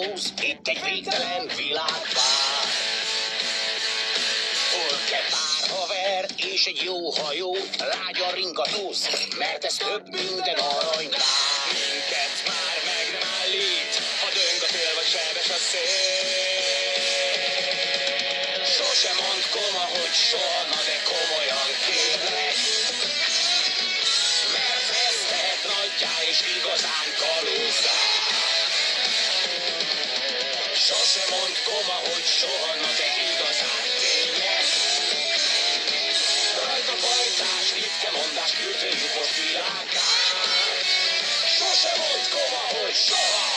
húz, itt egy végtelen világ vár. Furke pár haver és egy jó hajó, lágyan ringatóz, mert ez több minden aranykár. Minket már meg nem állít, ha döng a tél vagy sebes a szél. Sose mondd koma, hogy soha, na de komolyan kérlek, mert ez tehet nagyjá és igazán kalózzá. Sose mondd koma, hogy soha, na de igazán tényleg. Rajta bajtás, ritke mondás, küldőjük most világán. Sose mondd koma, hogy soha.